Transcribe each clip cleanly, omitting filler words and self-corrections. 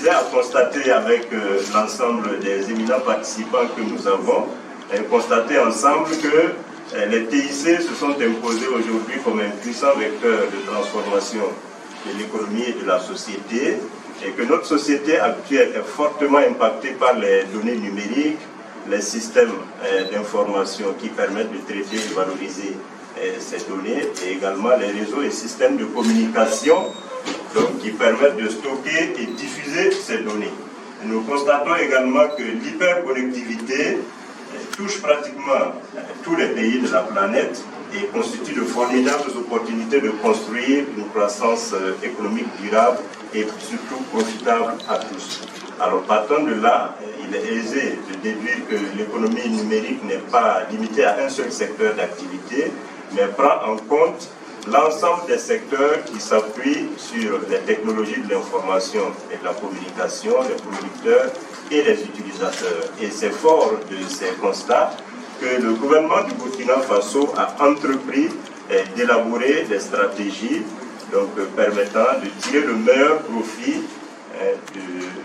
plaisait à constater avec l'ensemble des éminents participants que nous avons, constater ensemble que les TIC se sont imposés aujourd'hui comme un puissant vecteur de transformation de l'économie et de la société, et que notre société actuelle est fortement impactée par les données numériques, les systèmes d'information qui permettent de traiter et de valoriser ces données, et également les réseaux et systèmes de communication donc, qui permettent de stocker et diffuser ces données. Nous constatons également que l'hyperconnectivité touche pratiquement tous les pays de la planète et constitue de formidables opportunités de construire une croissance économique durable et surtout profitable à tous. Alors partant de là, il est aisé de déduire que l'économie numérique n'est pas limitée à un seul secteur d'activité, mais prend en compte l'ensemble des secteurs qui s'appuient sur les technologies de l'information et de la communication, les producteurs et les utilisateurs. Et c'est fort de ces constats que le gouvernement du Burkina Faso a entrepris d'élaborer des stratégies donc, permettant de tirer le meilleur profit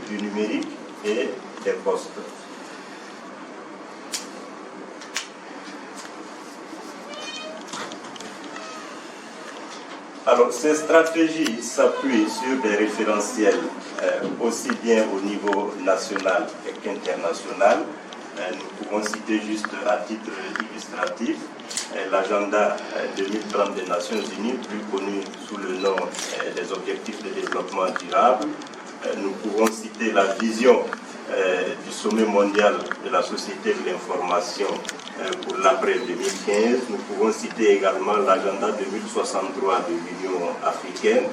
du numérique et des postes. Alors, ces stratégies s'appuient sur des référentiels aussi bien au niveau national qu'international. Nous pouvons citer juste à titre illustratif l'agenda 2030 des Nations Unies, plus connu sous le nom des objectifs de développement durable. Nous pouvons citer la vision du sommet mondial de la société de l'information pour l'après 2015. Nous pouvons citer également l'agenda 2063 de l'Union africaine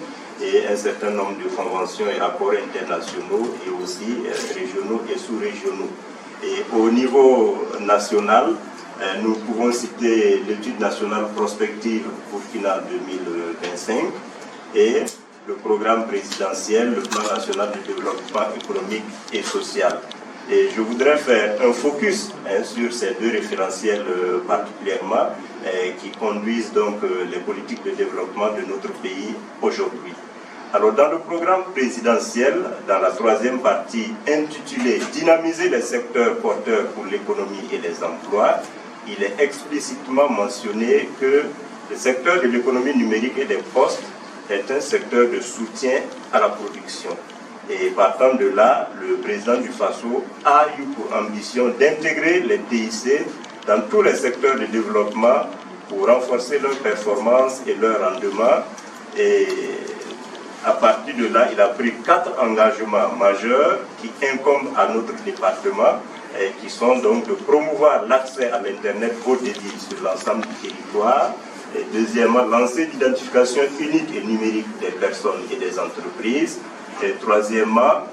et un certain nombre de conventions et accords internationaux et aussi régionaux et sous-régionaux. Et au niveau national, nous pouvons citer l'étude nationale prospective Burkina 2025 et le programme présidentiel, le plan national de développement économique et social. Et je voudrais faire un focus sur ces deux référentiels particulièrement qui conduisent donc les politiques de développement de notre pays aujourd'hui. Alors dans le programme présidentiel, dans la troisième partie intitulée « Dynamiser les secteurs porteurs pour l'économie et les emplois », il est explicitement mentionné que le secteur de l'économie numérique et des postes est un secteur de soutien à la production. Et partant de là, le président du FASO a eu pour ambition d'intégrer les TIC dans tous les secteurs de développement pour renforcer leur performance et leur rendement. Et à partir de là, il a pris 4 engagements majeurs qui incombent à notre département et qui sont donc de promouvoir l'accès à l'Internet haut débit sur l'ensemble du territoire. Et deuxièmement, lancer l'identification unique et numérique des personnes et des entreprises. Et troisièmement,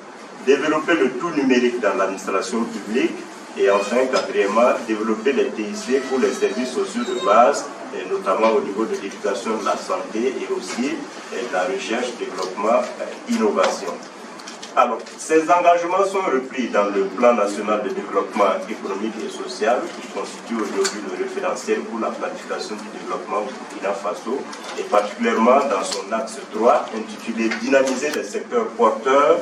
développer le tout numérique dans l'administration publique. Et enfin, quatrièmement, développer les TIC pour les services sociaux de base, et notamment au niveau de l'éducation, de la santé et aussi de la recherche, développement, innovation. Alors, ces engagements sont repris dans le plan national de développement économique et social qui constitue aujourd'hui le référentiel pour la planification du développement au Burkina Faso et particulièrement dans son axe 3 intitulé « Dynamiser les secteurs porteurs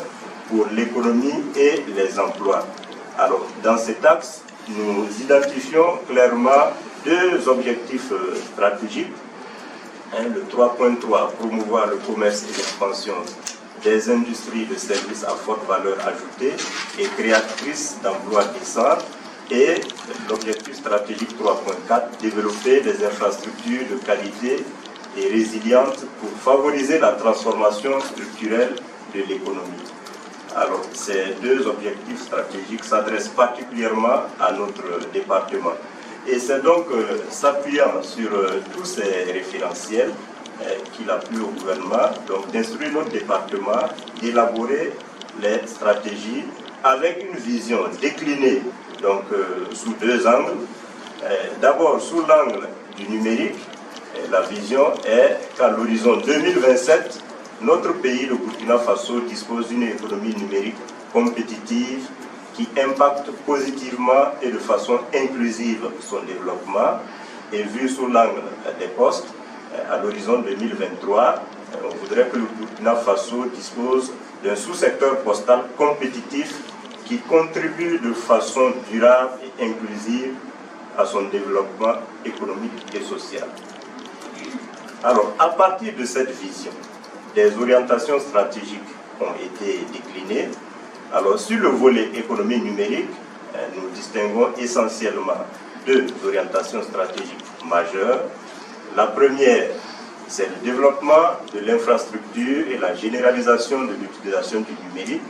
pour l'économie et les emplois ». Alors, dans cet axe, nous identifions clairement 2 objectifs stratégiques. Le 3.3, promouvoir le commerce et l'expansion des industries de services à forte valeur ajoutée et créatrices d'emplois décents. Et l'objectif stratégique 3.4, développer des infrastructures de qualité et résilientes pour favoriser la transformation structurelle de l'économie. Alors, ces 2 objectifs stratégiques s'adressent particulièrement à notre département. Et c'est donc s'appuyant sur tous ces référentiels qu'il a plu au gouvernement, donc d'instruire notre département, d'élaborer les stratégies avec une vision déclinée donc, sous 2 angles. D'abord, sous l'angle du numérique, la vision est qu'à l'horizon 2027, notre pays, le Burkina Faso, dispose d'une économie numérique compétitive qui impacte positivement et de façon inclusive son développement. Et vu sous l'angle des postes, à l'horizon 2023, on voudrait que le Burkina Faso dispose d'un sous-secteur postal compétitif qui contribue de façon durable et inclusive à son développement économique et social. Alors, à partir de cette vision, des orientations stratégiques ont été déclinées. Alors, sur le volet économie numérique, nous distinguons essentiellement deux orientations stratégiques majeures. La première, c'est le développement de l'infrastructure et la généralisation de l'utilisation du numérique.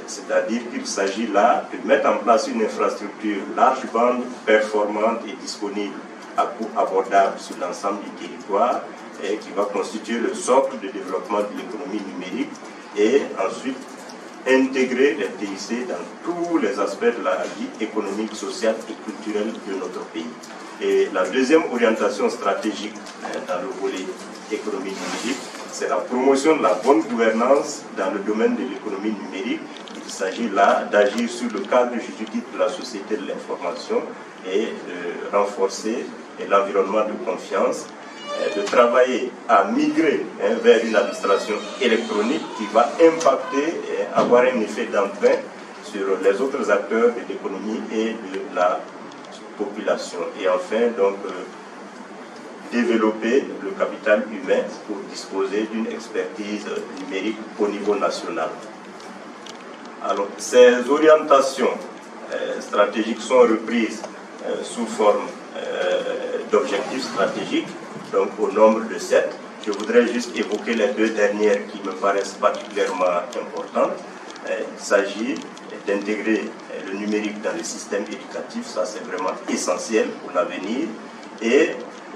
C'est-à-dire qu'il s'agit là de mettre en place une infrastructure large bande, performante et disponible à coût abordable sur l'ensemble du territoire et qui va constituer le socle de développement de l'économie numérique et ensuite intégrer les TIC dans tous les aspects de la vie économique, sociale et culturelle de notre pays. Et la deuxième orientation stratégique dans le volet économie numérique, c'est la promotion de la bonne gouvernance dans le domaine de l'économie numérique. Il s'agit là d'agir sur le cadre juridique de la société de l'information et de renforcer l'environnement de confiance, de travailler à migrer vers une administration électronique qui va impacter et avoir un effet d'emprunt sur les autres acteurs de l'économie et de la population. Et enfin, donc, développer le capital humain pour disposer d'une expertise numérique au niveau national. Alors, ces orientations stratégiques sont reprises sous forme d'objectifs stratégiques, donc au nombre de 7. Je voudrais juste évoquer les deux dernières qui me paraissent particulièrement importantes. Il s'agit d'intégrer le numérique dans le système éducatif, ça c'est vraiment essentiel pour l'avenir. Et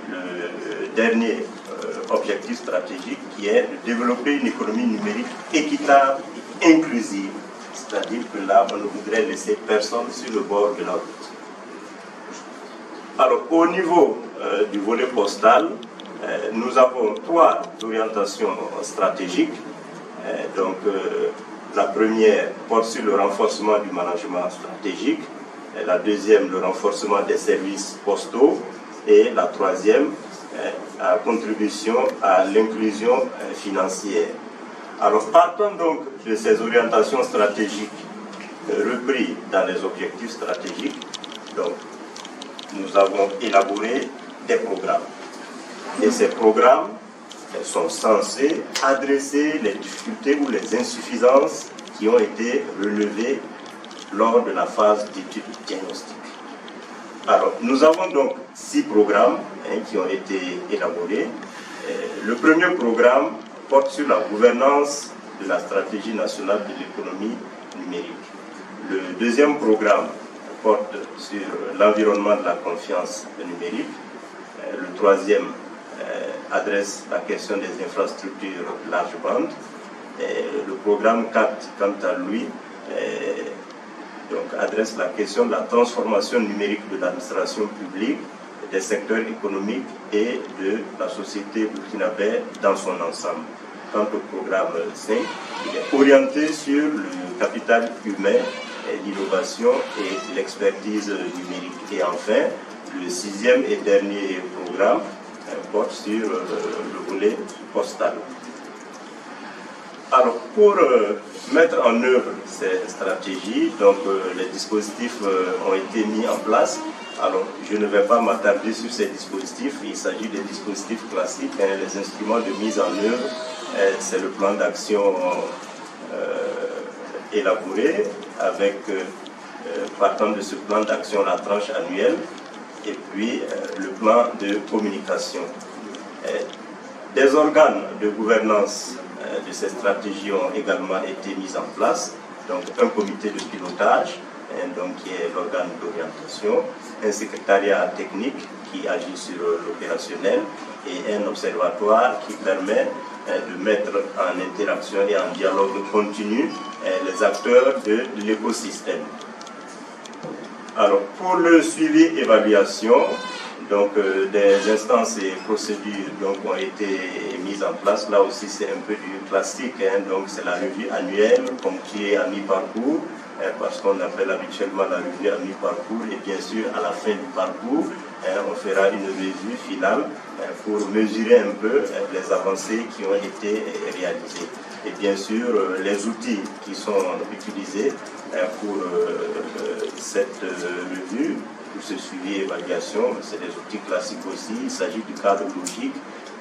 le dernier objectif stratégique qui est de développer une économie numérique équitable et inclusive. C'est-à-dire que là, on ne voudrait laisser personne sur le bord de la route. Alors, au niveau du volet postal, nous avons 3 orientations stratégiques. Donc, la première porte sur le renforcement du management stratégique, la deuxième, le renforcement des services postaux, et la troisième, la contribution à l'inclusion financière. Alors, partons donc de ces orientations stratégiques reprises dans les objectifs stratégiques. Donc, nous avons élaboré des programmes. Et ces programmes sont censés adresser les difficultés ou les insuffisances qui ont été relevées lors de la phase d'étude diagnostique. Alors, nous avons donc 6 programmes qui ont été élaborés. Le premier programme porte sur la gouvernance de la stratégie nationale de l'économie numérique. Le deuxième programme porte sur l'environnement de la confiance numérique. Le troisième adresse la question des infrastructures large bande. Le programme 4, quant à lui, donc, adresse la question de la transformation numérique de l'administration publique, des secteurs économiques et de la société burkinabé dans son ensemble. Quant au programme 5, il est orienté sur le capital humain, l'innovation et l'expertise numérique. Et enfin, le 6e et dernier programme porte sur le volet postal. Alors, pour mettre en œuvre ces stratégies, donc les dispositifs ont été mis en place. Alors, je ne vais pas m'attarder sur ces dispositifs. Il s'agit des dispositifs classiques, les instruments de mise en œuvre. C'est le plan d'action élaboré avec, partant de ce plan d'action, la tranche annuelle et puis le plan de communication. Des organes de gouvernance de ces stratégies ont également été mis en place. Donc, un comité de pilotage, donc, qui est l'organe d'orientation, un secrétariat technique qui agit sur l'opérationnel et un observatoire qui permet de mettre en interaction et en dialogue continu les acteurs de l'écosystème. Alors, pour le suivi-évaluation, Donc des instances et procédures donc, ont été mises en place. Là aussi c'est un peu du classique, hein. Donc c'est la revue annuelle comme qui est à mi-parcours, parce qu'on appelle habituellement la revue à mi-parcours, et bien sûr à la fin du parcours, on fera une revue finale pour mesurer un peu les avancées qui ont été réalisées. Et bien sûr les outils qui sont utilisés pour cette revue, pour ce suivi et évaluation, c'est des outils classiques aussi. Il s'agit du cadre logique,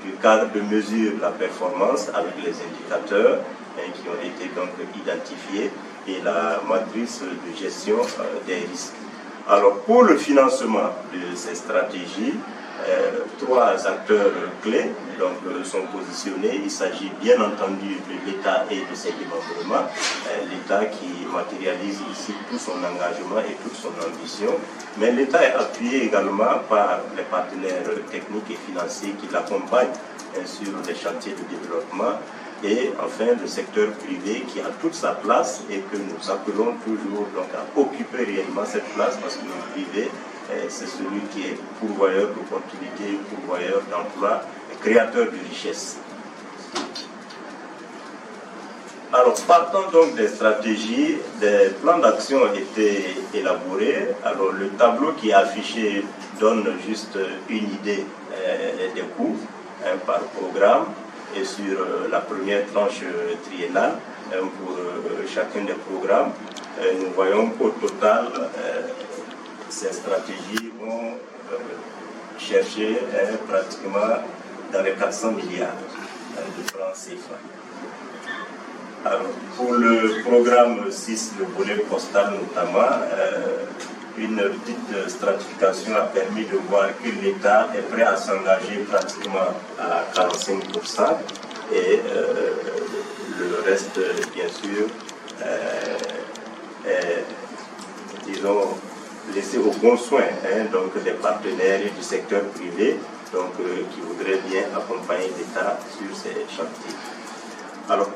du cadre de mesure de la performance avec les indicateurs qui ont été donc identifiés et la matrice de gestion des risques. Alors pour le financement de ces stratégies, trois acteurs clés donc, sont positionnés. Il s'agit bien entendu de l'État et de ses démembrements. L'État qui matérialise ici tout son engagement et toute son ambition. Mais l'État est appuyé également par les partenaires techniques et financiers qui l'accompagnent sur les chantiers de développement. Et enfin le secteur privé qui a toute sa place et que nous appelons toujours donc, à occuper réellement cette place parce que le privé c'est celui qui est pourvoyeur d'opportunités, pourvoyeur d'emplois, créateur de richesses. Alors, partant donc des stratégies, des plans d'action ont été élaborés. Alors, le tableau qui est affiché donne juste une idée des coûts par programme et sur la première tranche triennale pour chacun des programmes. Nous voyons qu'au total, ces stratégies vont chercher pratiquement dans les 400 milliards de francs CFA. Alors, pour le programme 6, le volet postal notamment, une petite stratification a permis de voir que l'État est prêt à s'engager pratiquement à 45% et le reste, bien sûr, est, disons, laissé au bon soin donc des partenaires et du secteur privé donc, qui voudraient bien accompagner l'État sur ces chantiers. Alors,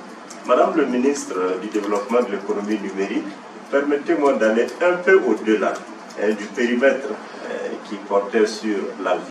Madame le ministre du Développement de l'économie numérique, permettez-moi d'aller un peu au-delà du périmètre qui portait sur la vie